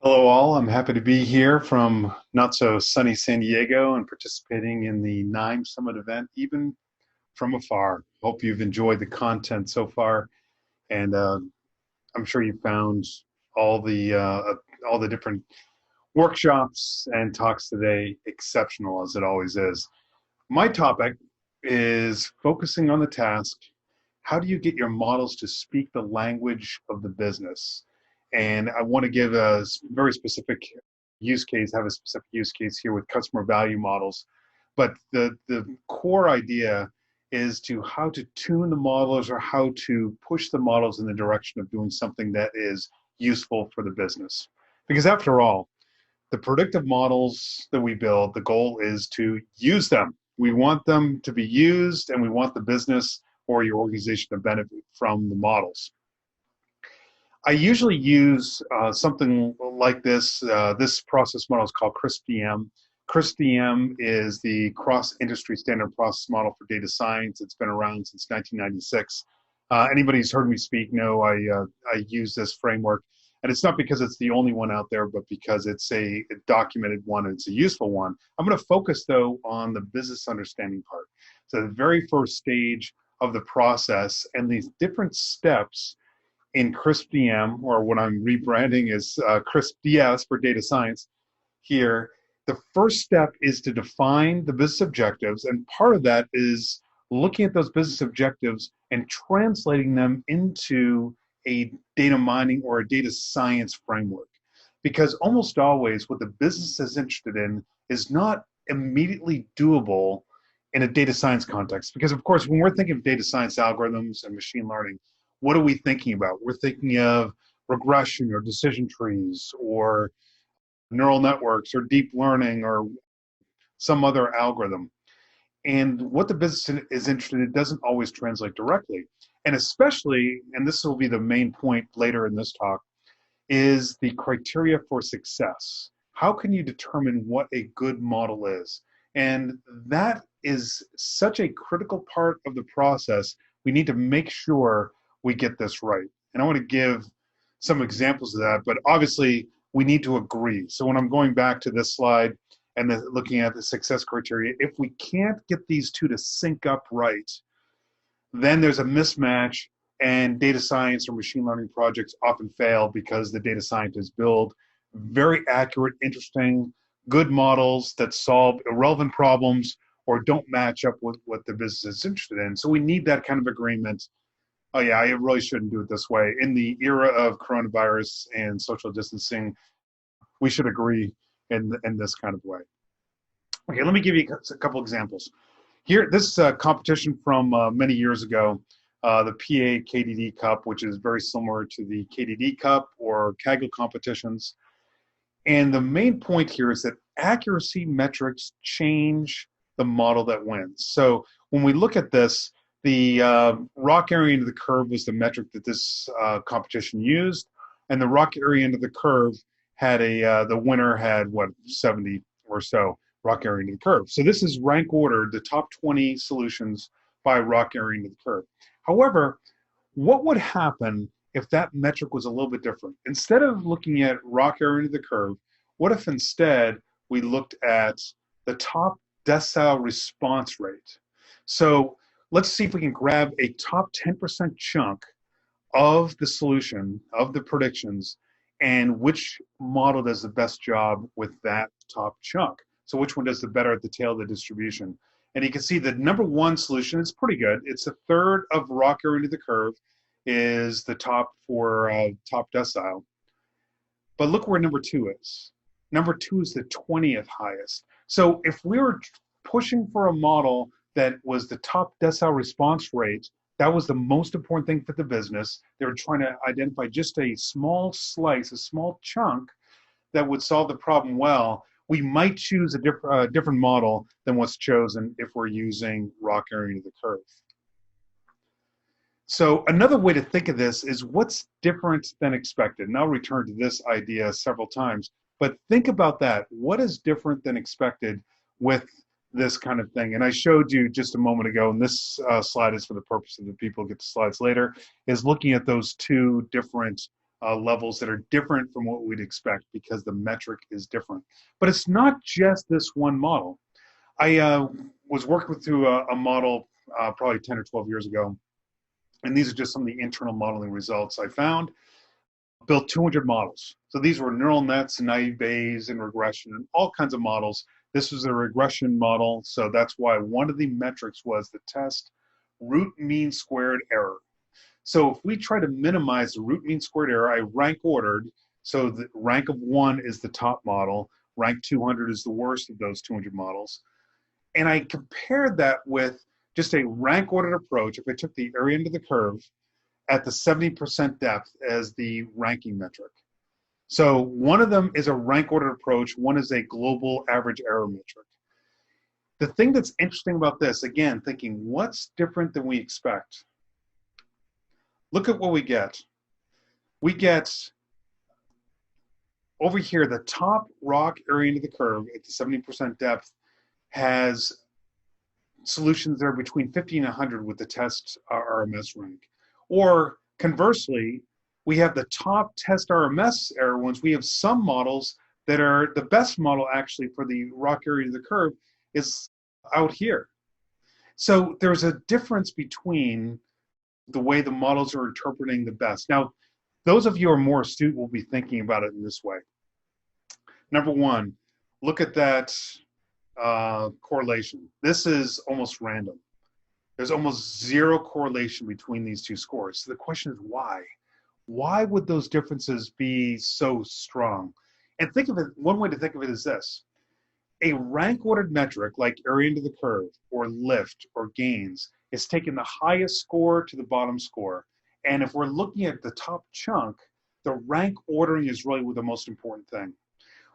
Hello, all. I'm happy to be here from not so sunny San Diego and participating in the Knime Summit event, even from afar. Hope you've enjoyed the content so far, and I'm sure you found all the uh, all the different workshops and talks today exceptional, as it always is. My topic is focusing on the task. How do you get your models to speak the language of the business? And I want to give a very specific use case, have a specific use case here with customer value models. But the core idea is to how to tune the models or how to push the models in the direction of doing something that is useful for the business. Because after all, the predictive models that we build, the goal is to use them. We want them to be used, and we want the business or your organization to benefit from the models. I usually use something like this. This process model is called CRISP-DM. CRISP-DM is the cross-industry standard process model for data science. It's been around since 1996. Anybody who's heard me speak know I use this framework. And it's not because it's the only one out there, but because it's a documented one and it's a useful one. I'm going to focus, though, on the business understanding part. So the very first stage of the process and these different steps in CRISP-DM, or what I'm rebranding as CRISP-DS for data science here. The first step is to define the business objectives, and part of that is looking at those business objectives and translating them into a data mining or a data science framework. Because almost always what the business is interested in is not immediately doable in a data science context. Because of course, when we're thinking of data science algorithms and machine learning, what are we thinking about? We're thinking of regression or decision trees or neural networks or deep learning or some other algorithm. And what the business is interested in doesn't always translate directly. And especially, and this will be the main point later in this talk, is the criteria for success. How can you determine what a good model is? And that is such a critical part of the process. We need to make sure we get this right. And I want to give some examples of that, but obviously we need to agree. So when I'm going back to this slide and looking at the success criteria, if we can't get these two to sync up right, then there's a mismatch, and data science or machine learning projects often fail because the data scientists build very accurate, interesting, good models that solve irrelevant problems or don't match up with what the business is interested in. So we need that kind of agreement. Oh yeah, I really shouldn't do it this way. In the era of coronavirus and social distancing, we should agree in this kind of way. Okay, let me give you a couple examples. Here, this is a competition from many years ago, the PA KDD Cup, which is very similar to the KDD Cup or Kaggle competitions. And the main point here is that accuracy metrics change the model that wins. So when we look at this, the rock area under the curve was the metric that this competition used, and the rock area under the curve had the winner had, 70 or so rock area under the curve. So this is rank ordered, the top 20 solutions by rock area under the curve. However, what would happen if that metric was a little bit different? Instead of looking at rock area under the curve, what if instead we looked at the top decile response rate? So let's see if we can grab a top 10% chunk of the solution, of the predictions, and which model does the best job with that top chunk. So which one does the better at the tail of the distribution? And you can see the number one solution is pretty good. It's a third of rock area under the curve is the top for top decile. But look where number two is. Number two is the 20th highest. So if we were pushing for a model that was the top decile response rate, that was the most important thing for the business. They were trying to identify just a small slice, a small chunk that would solve the problem well. We might choose a different model than what's chosen if we're using rock area under the curve. So another way to think of this is what's different than expected. And I'll return to this idea several times, but think about that. What is different than expected with this kind of thing? And I showed you just a moment ago, and this slide is for the purpose of the people who get the slides later, is looking at those two different levels that are different from what we'd expect because the metric is different. But it's not just this one model. I was working through a model probably 10 or 12 years ago, and these are just some of the internal modeling results I found. Built 200 models. So these were neural nets, naive Bayes, and regression, and all kinds of models. This was a regression model, so that's why one of the metrics was the test root mean squared error. So if we try to minimize the root mean squared error, I rank ordered. So the rank of 1 is the top model, rank 200 is the worst of those 200 models. And I compared that with just a rank ordered approach. If I took the area under the curve at the 70% depth as the ranking metric. So one of them is a rank ordered approach, one is a global average error metric. The thing that's interesting about this, again, thinking what's different than we expect? Look at what we get. We get over here, the top rock area under the curve at the 70% depth has solutions that are between 50 and 100 with the test RMS rank. Or conversely, we have the top test RMS error ones. We have some models that are the best model actually for the rock area of the curve is out here. So there's a difference between the way the models are interpreting the best. Now, those of you who are more astute will be thinking about it in this way. Number one, look at that correlation. This is almost random. There's almost zero correlation between these two scores. So the question is why? Why would those differences be so strong? And think of it, one way to think of it is this. A rank ordered metric like area under the curve or lift or gains is taking the highest score to the bottom score. And if we're looking at the top chunk, the rank ordering is really the most important thing.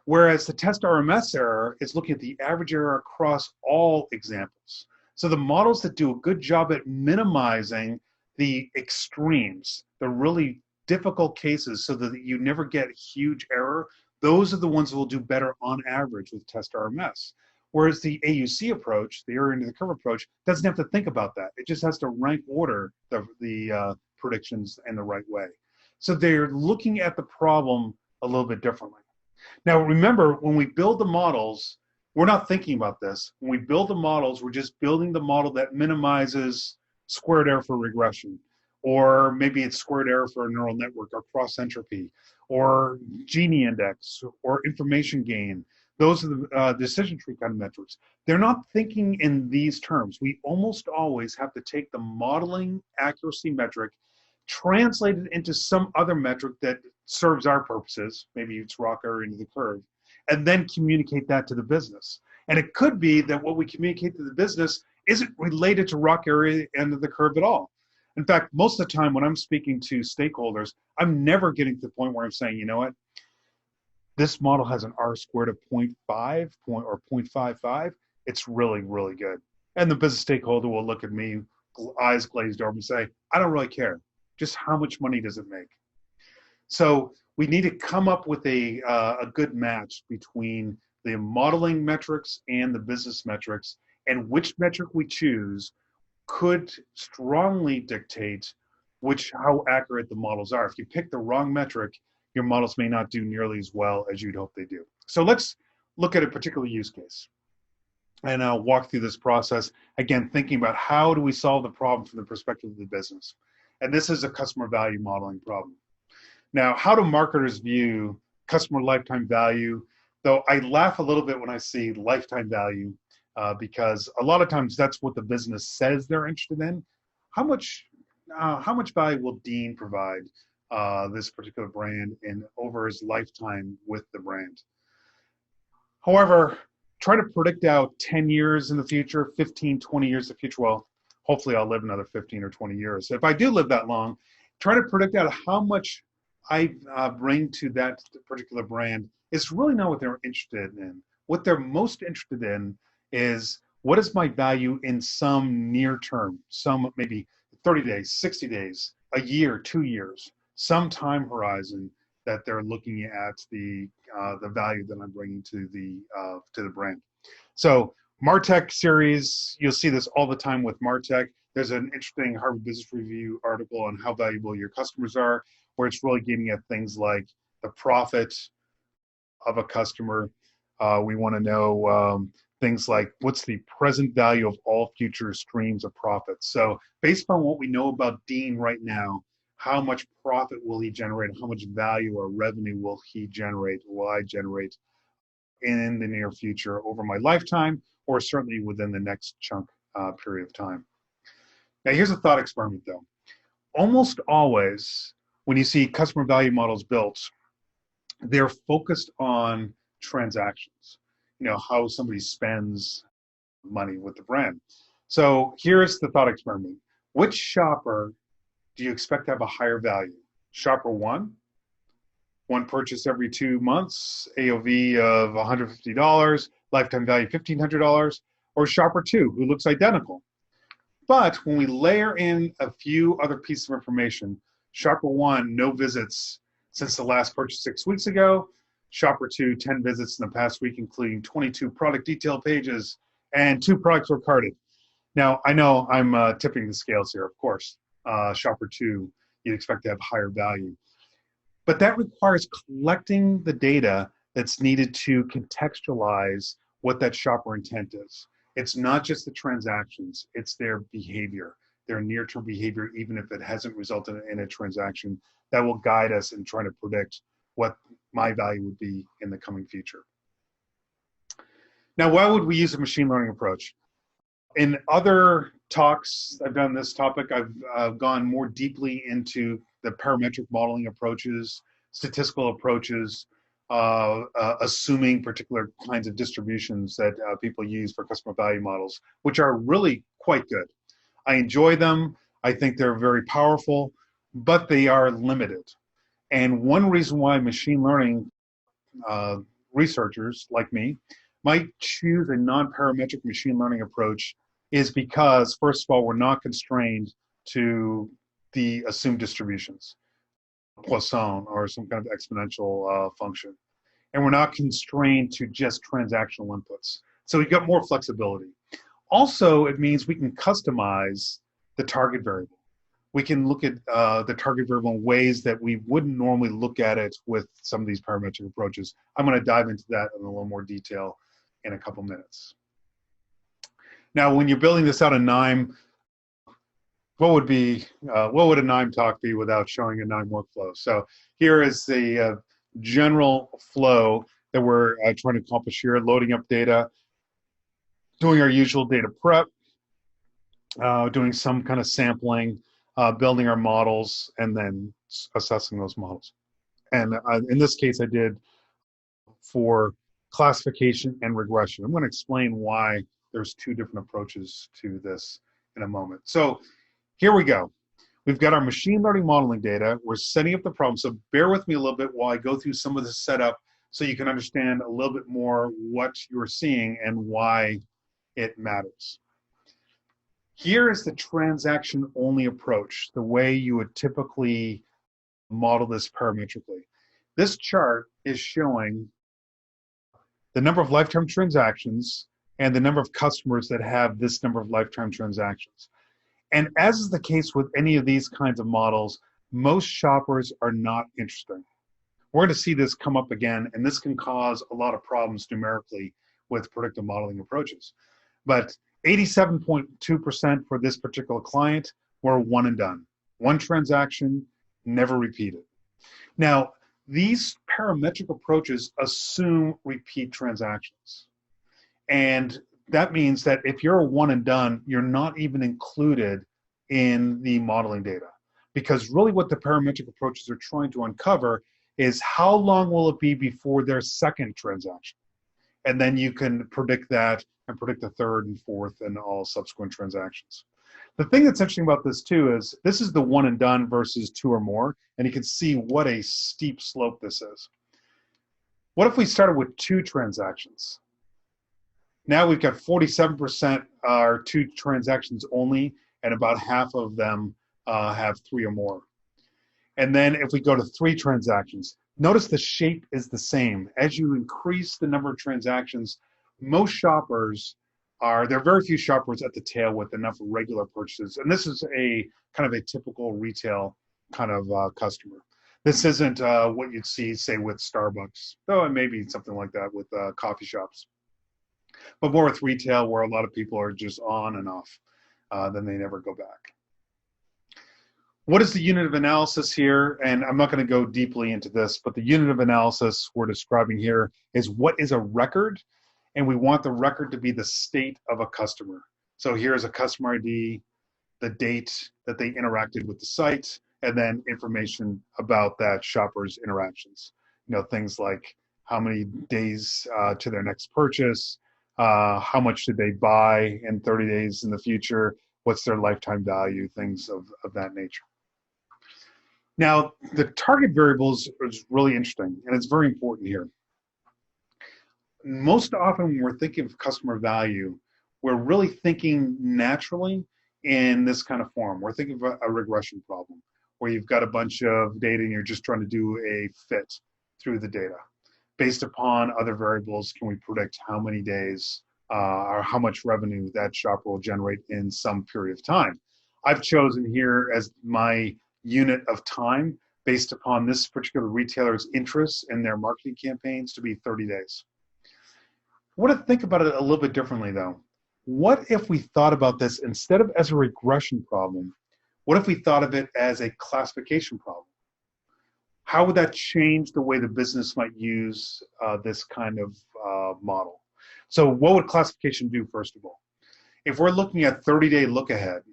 Whereas the test RMS error is looking at the average error across all examples. So the models that do a good job at minimizing the extremes, the really difficult cases so that you never get huge error, those are the ones that will do better on average with test RMS. Whereas the AUC approach, the area under the curve approach, doesn't have to think about that. It just has to rank order the predictions in the right way. So they're looking at the problem a little bit differently. Now remember, when we build the models, we're not thinking about this. When we build the models, we're just building the model that minimizes squared error for regression, or maybe it's squared error for a neural network, or cross entropy, or Gini index, or information gain. Those are the decision tree kind of metrics. They're not thinking in these terms. We almost always have to take the modeling accuracy metric, translate it into some other metric that serves our purposes, maybe it's rock area under the curve, and then communicate that to the business. And it could be that what we communicate to the business isn't related to rock area under the curve at all. In fact, most of the time when I'm speaking to stakeholders, I'm never getting to the point where I'm saying, you know what, this model has an R squared of 0.5 or 0.55. It's really, really good. And the business stakeholder will look at me, eyes glazed over, and say, I don't really care. Just how much money does it make? So we need to come up with a good match between the modeling metrics and the business metrics, and which metric we choose could strongly dictate how accurate the models are. If you pick the wrong metric, your models may not do nearly as well as you'd hope they do. So let's look at a particular use case. And I'll walk through this process, again, thinking about how do we solve the problem from the perspective of the business. And this is a customer value modeling problem. Now, how do marketers view customer lifetime value? Though I laugh a little bit when I see lifetime value because a lot of times that's what the business says they're interested in. How much value will Dean provide this particular brand over his lifetime with the brand? However, try to predict out 10 years in the future, 15, 20 years in the future. Well, hopefully I'll live another 15 or 20 years. If I do live that long, try to predict out how much I bring to that particular brand is really not what they're interested in. What they're most interested in is what is my value in some near term, some maybe 30 days, 60 days, a year, 2 years, some time horizon that they're looking at the value that I'm bringing to the brand. So MarTech series, you'll see this all the time with MarTech. There's an interesting Harvard Business Review article on how valuable your customers are. where it's really getting at things like the profit of a customer. We want to know things like what's the present value of all future streams of profits. So based on what we know about Dean right now, how much profit will he generate? How much value or revenue will he generate? Will I generate in the near future over my lifetime, or certainly within the next chunk period of time? Now, here's a thought experiment, though. Almost always, when you see customer value models built, they're focused on transactions, how somebody spends money with the brand. So here's the thought experiment. Which shopper do you expect to have a higher value? Shopper one purchase every 2 months, AOV of $150, lifetime value $1,500, or shopper two, who looks identical? But when we layer in a few other pieces of information, shopper one, no visits since the last purchase 6 weeks ago. Shopper two, 10 visits in the past week, including 22 product detail pages, and 2 products were carded. Now, I know I'm tipping the scales here, of course. Shopper two, you'd expect to have higher value. But that requires collecting the data that's needed to contextualize what that shopper intent is. It's not just the transactions, it's their behavior, their near-term behavior, even if it hasn't resulted in a transaction, that will guide us in trying to predict what my value would be in the coming future. Now, why would we use a machine learning approach? In other talks I've done on this topic, I've gone more deeply into the parametric modeling approaches, statistical approaches, assuming particular kinds of distributions that people use for customer value models, which are really quite good. I enjoy them. I think they're very powerful, but they are limited. And one reason why machine learning researchers like me might choose a non-parametric machine learning approach is because, first of all, we're not constrained to the assumed distributions, Poisson or some kind of exponential function. And we're not constrained to just transactional inputs. So we've got more flexibility. Also, it means we can customize the target variable. We can look at the target variable in ways that we wouldn't normally look at it with some of these parametric approaches. I'm going to dive into that in a little more detail in a couple minutes. Now, when you're building this out in Knime, what would a Knime talk be without showing a Knime workflow? So here is the general flow that we're trying to accomplish here: loading up data, doing our usual data prep, doing some kind of sampling, building our models, and then assessing those models. And in this case, I did for classification and regression. I'm going to explain why there's 2 different approaches to this in a moment. So here we go. We've got our machine learning modeling data. We're setting up the problem. So bear with me a little bit while I go through some of the setup so you can understand a little bit more what you're seeing and why it matters. Here is the transaction-only approach, the way you would typically model this parametrically. This chart is showing the number of lifetime transactions and the number of customers that have this number of lifetime transactions. And as is the case with any of these kinds of models, most shoppers are not interesting. We're going to see this come up again, and this can cause a lot of problems numerically with predictive modeling approaches. But 87.2% for this particular client were one and done. One transaction, never repeated. Now, these parametric approaches assume repeat transactions. And that means that if you're a one and done, you're not even included in the modeling data. Because really what the parametric approaches are trying to uncover is how long will it be before their second transaction? And then you can predict that and predict the third and fourth and all subsequent transactions. The thing that's interesting about this too is this is the one and done versus 2 or more, and you can see what a steep slope this is. What if we started with 2 transactions? Now we've got 47% are 2 transactions only, and about half of them have 3 or more. And then if we go to 3 transactions, notice the shape is the same. As you increase the number of transactions, most shoppers there are very few shoppers at the tail with enough regular purchases. And this is a kind of a typical retail kind of customer. This isn't what you'd see, say, with Starbucks, though it may be something like that with coffee shops, but more with retail where a lot of people are just on and off, then they never go back. What is the unit of analysis here? And I'm not going to go deeply into this, but the unit of analysis we're describing here is what is a record, and we want the record to be the state of a customer. So here's a customer ID, the date that they interacted with the site, and then information about that shopper's interactions. You know, things like how many days to their next purchase, how much did they buy in 30 days in the future, what's their lifetime value, things of that nature. Now, the target variables is really interesting, and it's very important here. Most often when we're thinking of customer value, we're really thinking naturally in this kind of form. We're thinking of a regression problem where you've got a bunch of data and you're just trying to do a fit through the data. Based upon other variables, can we predict how many days or how much revenue that shopper will generate in some period of time? I've chosen here as my unit of time based upon this particular retailer's interests in their marketing campaigns to be 30 days. I want to think about it a little bit differently though. What if we thought about this instead of as a regression problem? What if we thought of it as a classification problem? How would that change the way the business might use this kind of model? So what would classification do, first of all? If we're looking at 30-day look ahead,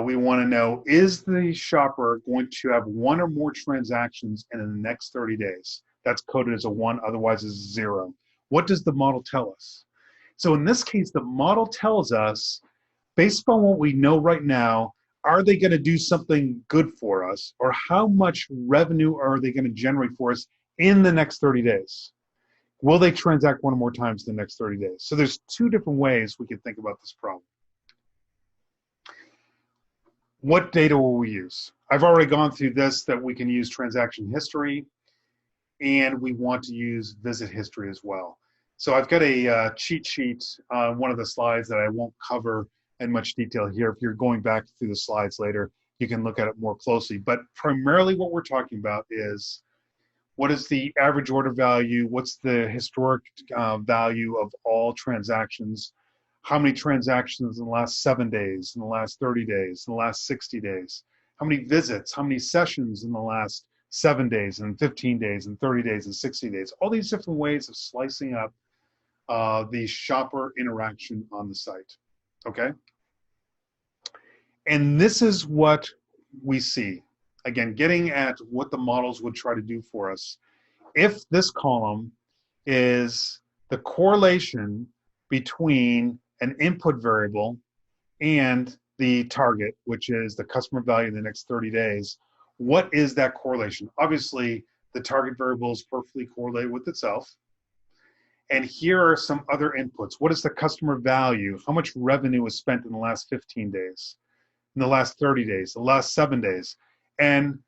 we want to know, is the shopper going to have one or more transactions in the next 30 days? That's coded as a 1, otherwise it's 0. What does the model tell us? So in this case, the model tells us, based on what we know right now, are they going to do something good for us, or how much revenue are they going to generate for us in the next 30 days? Will they transact one or more times in the next 30 days? So there's 2 different ways we can think about this problem. What data will we use? I've already gone through this, that we can use transaction history, and we want to use visit history as well. So I've got a cheat sheet on one of the slides that I won't cover in much detail here. If you're going back through the slides later, you can look at it more closely. But primarily what we're talking about is, what is the average order value? What's the historic value of all transactions? How many transactions in the last 7 days, in the last 30 days, in the last 60 days? How many visits, how many sessions in the last 7 days and 15 days and 30 days and 60 days? All these different ways of slicing up the shopper interaction on the site, okay? And this is what we see. Again, getting at what the models would try to do for us. If this column is the correlation between an input variable and the target, which is the customer value in the next 30 days, what is that correlation? Obviously, the target variable is perfectly correlated with itself. And here are some other inputs. What is the customer value? How much revenue was spent in the last 15 days, in the last 30 days, the last 7 days? And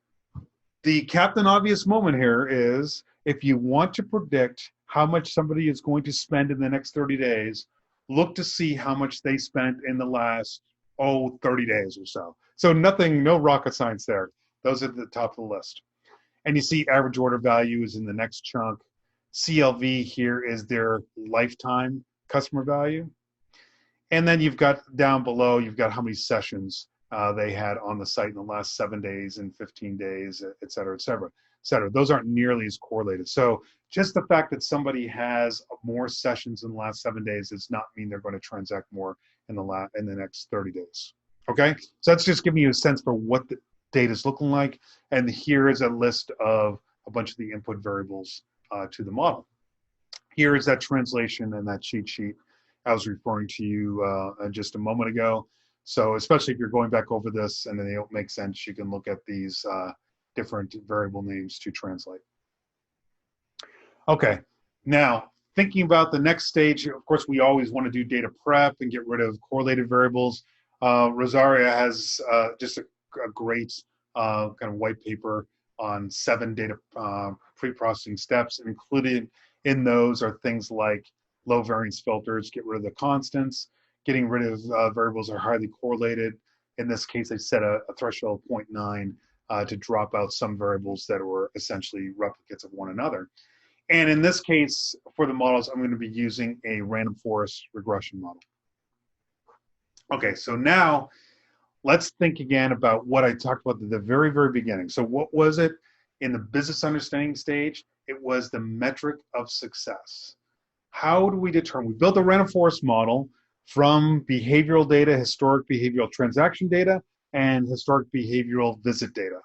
the Captain Obvious moment here is, if you want to predict how much somebody is going to spend in the next 30 days, look to see how much they spent in the last, 30 days or so. So nothing, no rocket science there. Those are at the top of the list. And you see average order value is in the next chunk. CLV here is their lifetime customer value. And then you've got down below, you've got how many sessions they had on the site in the last 7 days and 15 days, et cetera, et cetera, et cetera. Those aren't nearly as correlated. So just the fact that somebody has more sessions in the last 7 days does not mean they're going to transact more in the next 30 days. Okay, so that's just giving you a sense for what the data is looking like. And here is a list of a bunch of the input variables to the model. Here is that translation and that cheat sheet I was referring to you just a moment ago. So especially if you're going back over this and they don't make sense, you can look at these different variable names to translate. Okay, now thinking about the next stage, of course, we always want to do data prep and get rid of correlated variables. Rosaria has just a great kind of white paper on 7 data pre-processing steps, and included in those are things like low variance filters, get rid of the constants, getting rid of variables that are highly correlated. In this case, they set a threshold of 0.9 to drop out some variables that were essentially replicates of one another. And in this case, for the models, I'm going to be using a random forest regression model. Okay, so now let's think again about what I talked about at the very, very beginning. So what was it in the business understanding stage? It was the metric of success. How do we determine? We built a random forest model from behavioral data, historic behavioral transaction data, and historic behavioral visit data,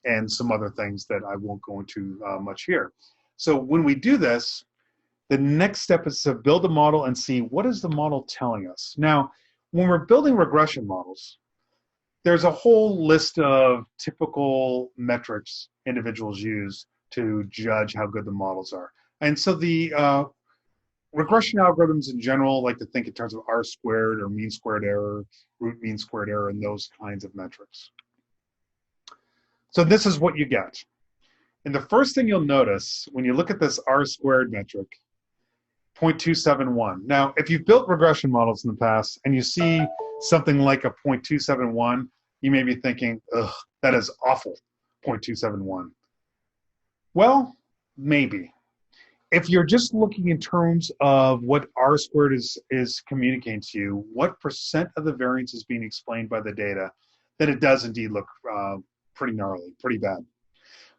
and some other things that I won't go into much here. So when we do this, the next step is to build a model and see what is the model telling us. Now, when we're building regression models, there's a whole list of typical metrics individuals use to judge how good the models are. And so the regression algorithms in general like to think in terms of R squared or mean squared error, root mean squared error, and those kinds of metrics. So this is what you get. And the first thing you'll notice when you look at this R squared metric, 0.271. Now, if you've built regression models in the past and you see something like a 0.271, you may be thinking, ugh, that is awful, 0.271. Well, maybe. If you're just looking in terms of what R squared is communicating to you, what percent of the variance is being explained by the data, then it does indeed look pretty gnarly, pretty bad.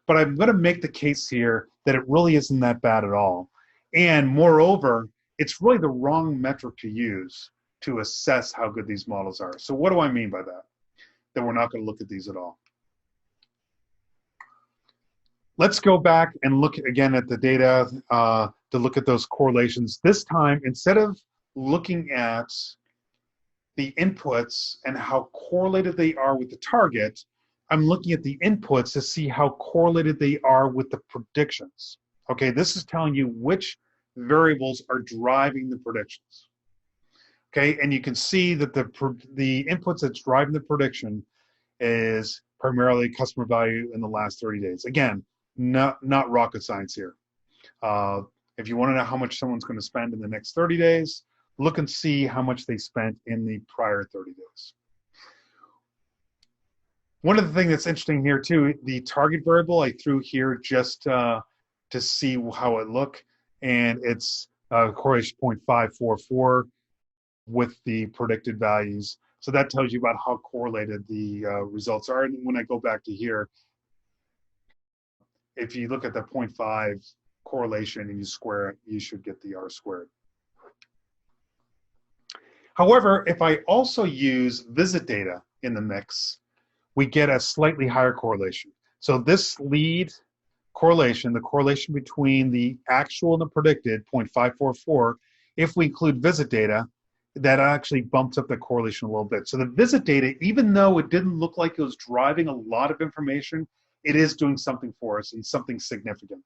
But I'm going to make the case here that it really isn't that bad at all. And moreover, it's really the wrong metric to use to assess how good these models are. So what do I mean by that? That we're not going to look at these at all. Let's go back and look again at the data to look at those correlations. This time, instead of looking at the inputs and how correlated they are with the target, I'm looking at the inputs to see how correlated they are with the predictions. Okay, this is telling you which variables are driving the predictions. Okay, and you can see that the inputs that's driving the prediction is primarily customer value in the last 30 days. Again, not rocket science here. If you want to know how much someone's going to spend in the next 30 days, look and see how much they spent in the prior 30 days. One of the things that's interesting here too, the target variable I threw here just to see how it looked, and it's correlation 0.544 with the predicted values. So that tells you about how correlated the results are. And when I go back to here, if you look at the 0.5 correlation and you square it, you should get the R squared. However, if I also use visit data in the mix, we get a slightly higher correlation. So this lead correlation, the correlation between the actual and the predicted, 0.544, if we include visit data, that actually bumps up the correlation a little bit. So the visit data, even though it didn't look like it was driving a lot of information, it is doing something for us and something significant,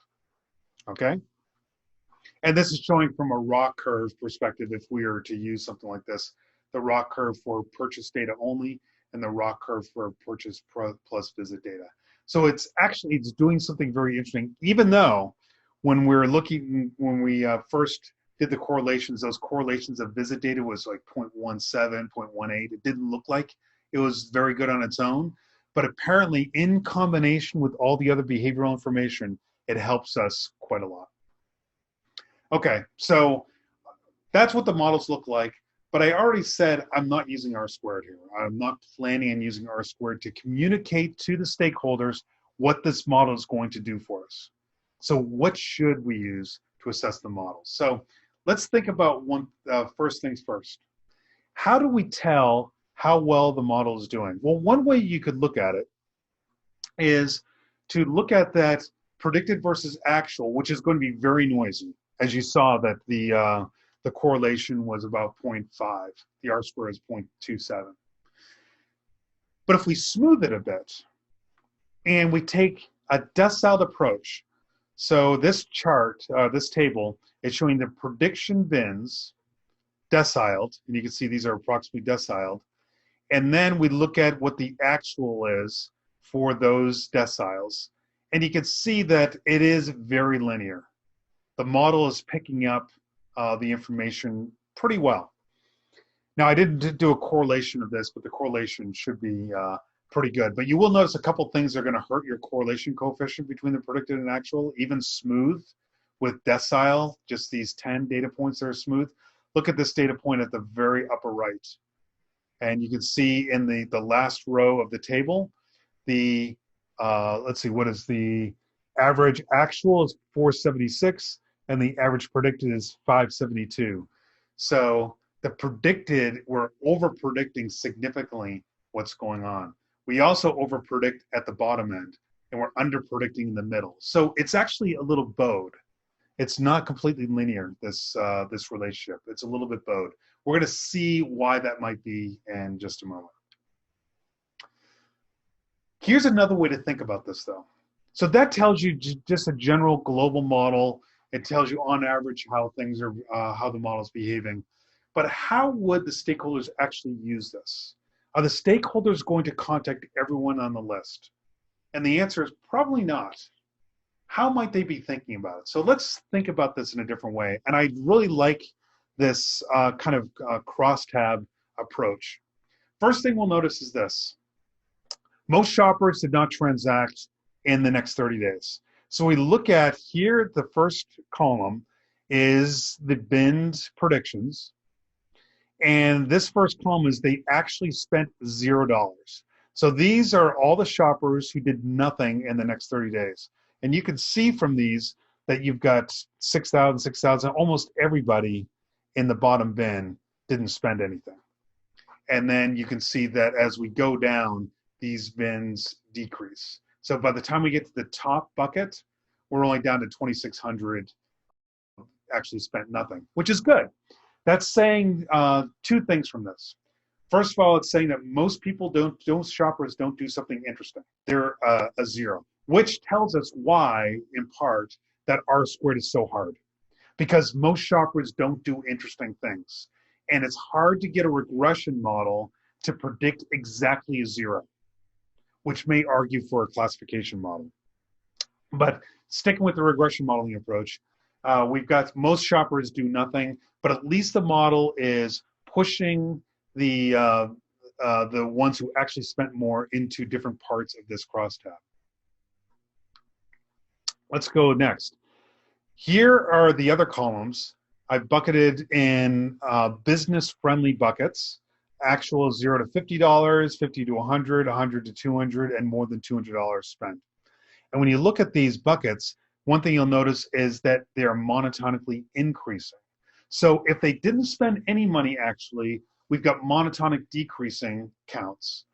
okay? And this is showing from a raw curve perspective if we were to use something like this, the raw curve for purchase data only and the raw curve for purchase plus visit data. So it's doing something very interesting, even though when we first did the correlations, those correlations of visit data was like 0.17, 0.18. It didn't look like it was very good on its own, but apparently in combination with all the other behavioral information, it helps us quite a lot. Okay, so that's what the models look like, but I already said I'm not using R squared here. I'm not planning on using R squared to communicate to the stakeholders what this model is going to do for us. So what should we use to assess the model? So let's think about first things first. How do we tell how well the model is doing? Well, one way you could look at it is to look at that predicted versus actual, which is going to be very noisy. As you saw that the correlation was about 0.5. The R squared is 0.27. But if we smooth it a bit and we take a deciled approach, so this chart, this table, is showing the prediction bins deciled, and you can see these are approximately deciled, and then we look at what the actual is for those deciles, and you can see that it is very linear. The model is picking up the information pretty well. Now, I didn't do a correlation of this, but the correlation should be pretty good. But you will notice a couple things that are going to hurt your correlation coefficient between the predicted and actual, even smooth with decile, just these 10 data points that are smooth. Look at this data point at the very upper right. And you can see in the last row of the table, let's see, what is the average actual is 476, and the average predicted is 572. So the predicted, we're over predicting significantly what's going on. We also over predict at the bottom end, and we're under predicting in the middle. So it's actually a little bowed. It's not completely linear, this relationship. It's a little bit bowed. We're going to see why that might be in just a moment. Here's another way to think about this, though. So that tells you just a general global model. It tells you on average how things are, how the model's behaving. But how would the stakeholders actually use this? Are the stakeholders going to contact everyone on the list? And the answer is probably not. How might they be thinking about it? So let's think about this in a different way. And I really like this kind of crosstab approach. First thing we'll notice is this. Most shoppers did not transact in the next 30 days. So we look at here, the first column is the binned predictions. And this first column is they actually spent $0. So these are all the shoppers who did nothing in the next 30 days. And you can see from these that you've got 6,000, 6,000, almost everybody in the bottom bin didn't spend anything. And then you can see that as we go down, these bins decrease. So by the time we get to the top bucket, we're only down to 2,600 actually spent nothing, which is good. That's saying two things from this. First of all, it's saying that most people most shoppers don't do something interesting. They're a zero, which tells us why, in part, that R squared is so hard. Because most shoppers don't do interesting things. And it's hard to get a regression model to predict exactly a zero, which may argue for a classification model. But sticking with the regression modeling approach, we've got most shoppers do nothing, but at least the model is pushing the ones who actually spent more into different parts of this crosstab. Let's go next. Here are the other columns. I've bucketed in business-friendly buckets. Actual $0 to $50, $50 to $100, $100 to $200, and more than $200 spent. And when you look at these buckets, one thing you'll notice is that they are monotonically increasing. So if they didn't spend any money, actually, we've got monotonic decreasing counts.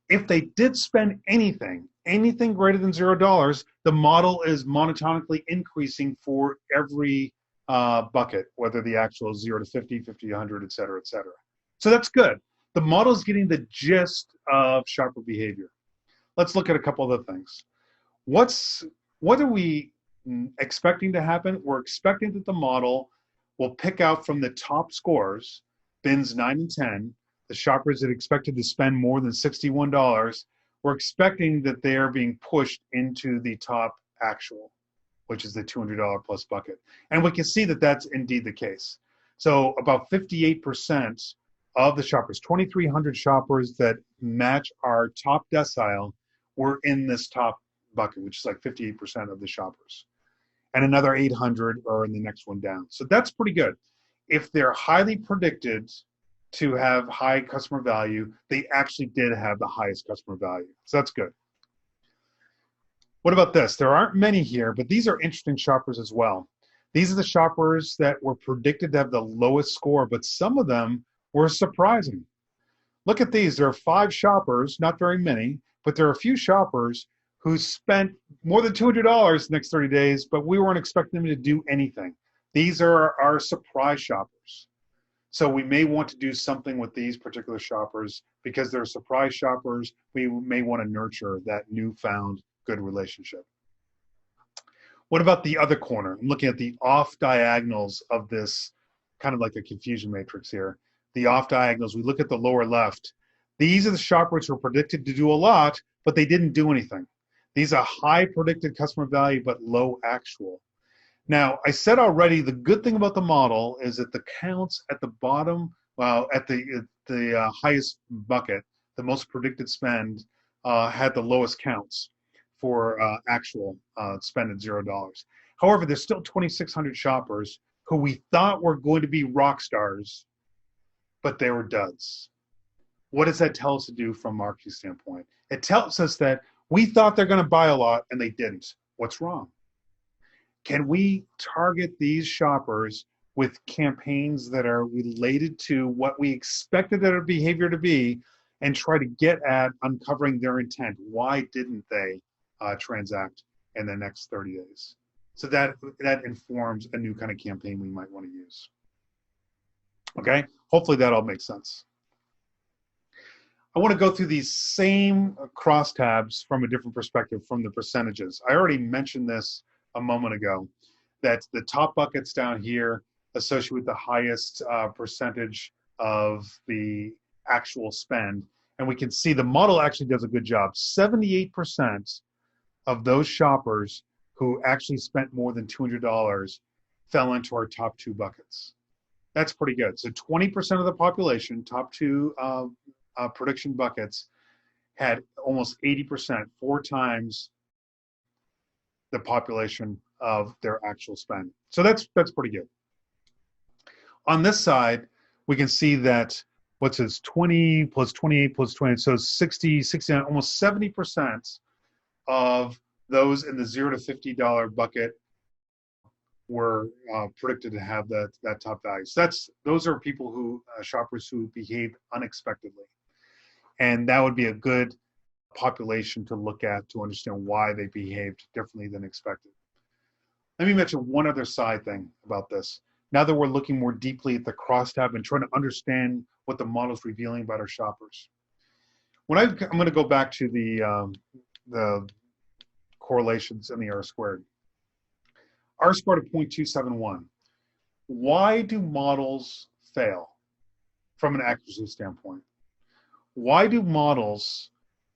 If they did spend anything greater than $0, the model is monotonically increasing for every bucket, whether the actual is 0 to 50, 50 to 100, et cetera, et cetera. So that's good. The model is getting the gist of shopper behavior. Let's look at a couple other things. What are we expecting to happen? We're expecting that the model will pick out from the top scores, bins 9 and 10, the shoppers that expected to spend more than $61, we're expecting that they are being pushed into the top actual, which is the $200 plus bucket. And we can see that that's indeed the case. So about 58% of the shoppers, 2,300 shoppers that match our top decile were in this top bucket, which is like 58% of the shoppers. And another 800 are in the next one down. So that's pretty good. If they're highly predicted to have high customer value, they actually did have the highest customer value. So that's good. What about this? There aren't many here, but these are interesting shoppers as well. These are the shoppers that were predicted to have the lowest score, but some of them were surprising. Look at these. There are 5 shoppers, not very many, but there are a few shoppers who spent more than $200 the next 30 days, but we weren't expecting them to do anything. These are our surprise shoppers. So we may want to do something with these particular shoppers because they're surprise shoppers. We may want to nurture that newfound good relationship. What about the other corner? I'm looking at the off diagonals of this, kind of like a confusion matrix here. The off diagonals, we look at the lower left. These are the shoppers who are predicted to do a lot, but they didn't do anything. These are high predicted customer value, but low actual. Now, I said already, the good thing about the model is that the counts at the bottom, well, at the highest bucket, the most predicted spend, had the lowest counts for actual spend at $0. However, there's still 2,600 shoppers who we thought were going to be rock stars, but they were duds. What does that tell us to do from a marketing standpoint? It tells us that we thought they're going to buy a lot and they didn't. What's wrong? Can we target these shoppers with campaigns that are related to what we expected their behavior to be and try to get at uncovering their intent? Why didn't they transact in the next 30 days? So that informs a new kind of campaign we might want to use. Okay, hopefully that all makes sense. I want to go through these same crosstabs from a different perspective, from the percentages. I already mentioned this a moment ago, that the top buckets down here associated with the highest percentage of the actual spend. And we can see the model actually does a good job. 78% of those shoppers who actually spent more than $200 fell into our top two buckets. That's pretty good. So 20% of the population, top two prediction buckets, had almost 80%, 4 times the population of their actual spend. So that's pretty good. On this side, we can see that what's this, 20 plus 28 plus 20, so 60, 69, almost 70% of those in the $0 to $50 bucket were predicted to have that top value. So those are people who, shoppers who behaved unexpectedly. And that would be a good population to look at to understand why they behaved differently than expected. Let me mention one other side thing about this. Now that we're looking more deeply at the crosstab and trying to understand what the model is revealing about our shoppers. I'm going to go back to the correlations in the R-squared. R-squared of 0.271. Why do models fail from an accuracy standpoint? Why do models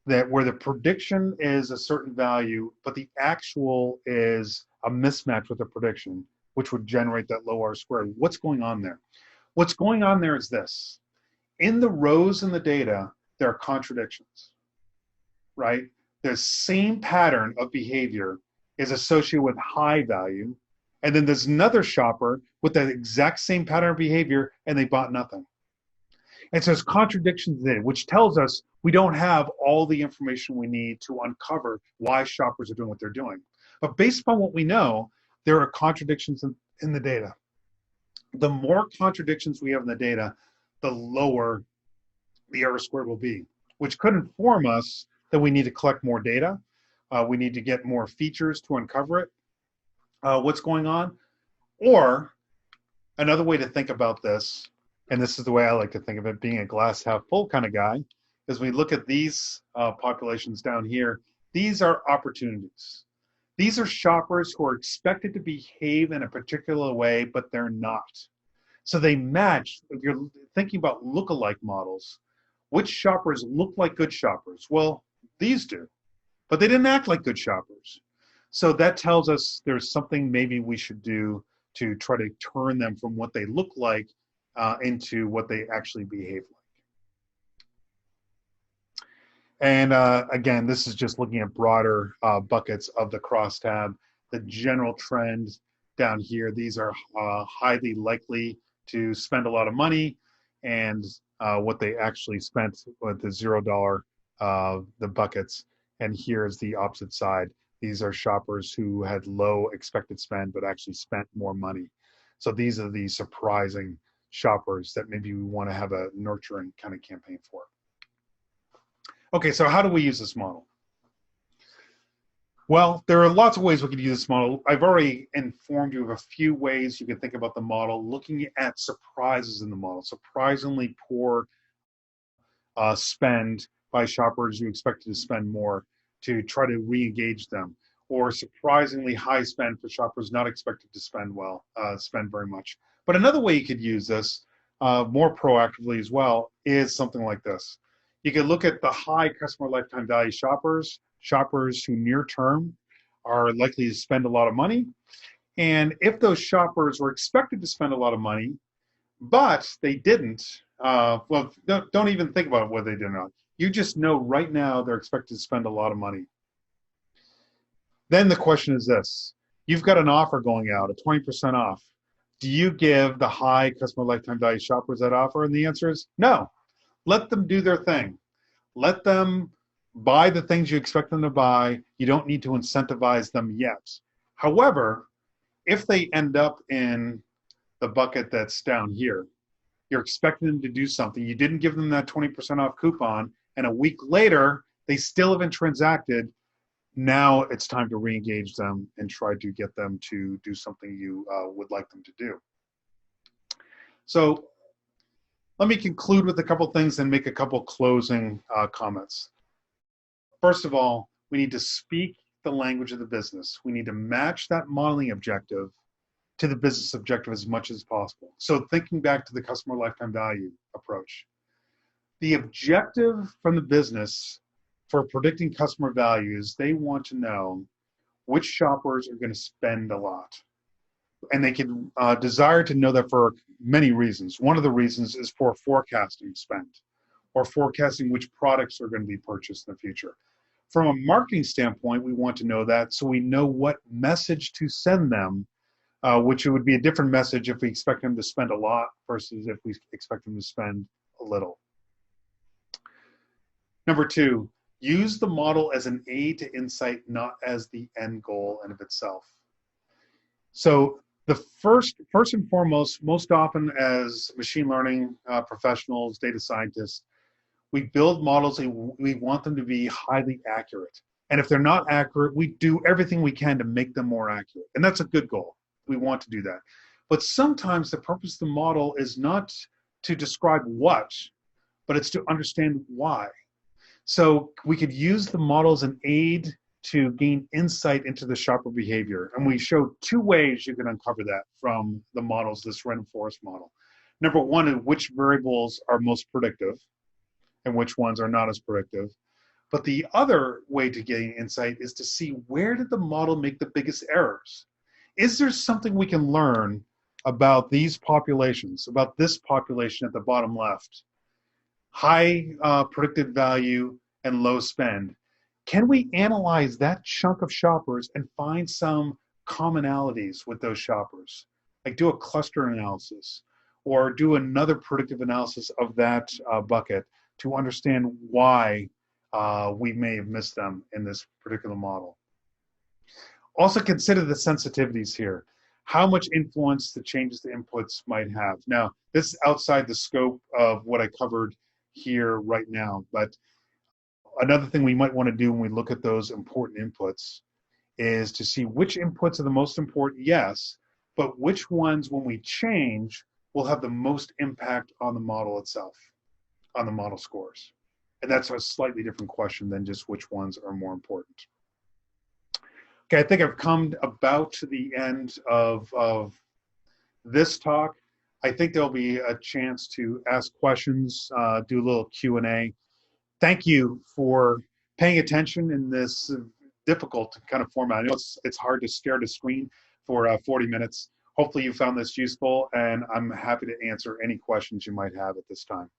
where the prediction is a certain value, but the actual is a mismatch with the prediction, which would generate that low R-squared? What's going on there? What's going on there is this. In the rows in the data, there are contradictions, right? The same pattern of behavior is associated with high value, and then there's another shopper with the exact same pattern of behavior, and they bought nothing. And so there's contradictions there, which tells us we don't have all the information we need to uncover why shoppers are doing what they're doing. But based upon what we know, there are contradictions in the data. The more contradictions we have in the data, the lower the R-squared will be, which could inform us that we need to collect more data. We need to get more features to uncover it, what's going on. Or another way to think about this, and this is the way I like to think of it, being a glass half full kind of guy, is we look at these populations down here. These are opportunities. These are shoppers who are expected to behave in a particular way, but they're not. So they match. If you're thinking about lookalike models, which shoppers look like good shoppers? Well, these do, but they didn't act like good shoppers. So that tells us there's something maybe we should do to try to turn them from what they look like into what they actually behave like. And again, this is just looking at broader buckets of the crosstab. The general trend down here, these are highly likely to spend a lot of money, and what they actually spent with the $0, the buckets. And here's the opposite side. These are shoppers who had low expected spend but actually spent more money. So these are the surprising shoppers that maybe we want to have a nurturing kind of campaign for. Okay, so how do we use this model? Well, there are lots of ways we could use this model. I've already informed you of a few ways you can think about the model, looking at surprises in the model. Surprisingly poor spend by shoppers who expected to spend more, to try to re-engage them, or surprisingly high spend for shoppers not expected to spend very much. But another way you could use this more proactively as well is something like this. You can look at the high customer lifetime value shoppers who near term are likely to spend a lot of money. And if those shoppers were expected to spend a lot of money, but they didn't, well, don't even think about whether they did or not. You just know right now they're expected to spend a lot of money. Then the question is this. You've got an offer going out, a 20% off. Do you give the high customer lifetime value shoppers that offer? And the answer is no. Let them do their thing. Let them buy the things you expect them to buy. You don't need to incentivize them yet. However, if they end up in the bucket that's down here, you're expecting them to do something. You didn't give them that 20% off coupon, and a week later, they still haven't transacted. Now it's time to re-engage them and try to get them to do something you would like them to do. So let me conclude with a couple things and make a couple closing comments. First of all, we need to speak the language of the business. We need to match that modeling objective to the business objective as much as possible. So thinking back to the customer lifetime value approach, the objective from the business for predicting customer values, they want to know which shoppers are going to spend a lot. And they can desire to know that for many reasons. One of the reasons is for forecasting spend or forecasting which products are going to be purchased in the future. From a marketing standpoint, we want to know that so we know what message to send them, which it would be a different message if we expect them to spend a lot versus if we expect them to spend a little. Number two, use the model as an aid to insight, not as the end goal in of itself. So the first and foremost, most often as machine learning professionals, data scientists, we build models and we want them to be highly accurate. And if they're not accurate, we do everything we can to make them more accurate. And that's a good goal. We want to do that. But sometimes the purpose of the model is not to describe what, but it's to understand why. So we could use the model as an aid to gain insight into the shopper behavior. And we show two ways you can uncover that from the models, this random forest model. Number one is which variables are most predictive and which ones are not as predictive. But the other way to gain insight is to see where did the model make the biggest errors? Is there something we can learn about these populations, about this population at the bottom left? High predicted value and low spend. Can we analyze that chunk of shoppers and find some commonalities with those shoppers? Like do a cluster analysis or do another predictive analysis of that bucket to understand why we may have missed them in this particular model. Also consider the sensitivities here. How much influence the changes to inputs might have. Now, this is outside the scope of what I covered here right now, but another thing we might want to do when we look at those important inputs is to see which inputs are the most important, yes, but which ones, when we change, will have the most impact on the model itself, on the model scores. And that's a slightly different question than just which ones are more important. Okay, I think I've come about to the end of this talk. I think there'll be a chance to ask questions, do a little Q&A. Thank you for paying attention in this difficult kind of format. I know it's hard to stare at a screen for 40 minutes. Hopefully you found this useful, and I'm happy to answer any questions you might have at this time.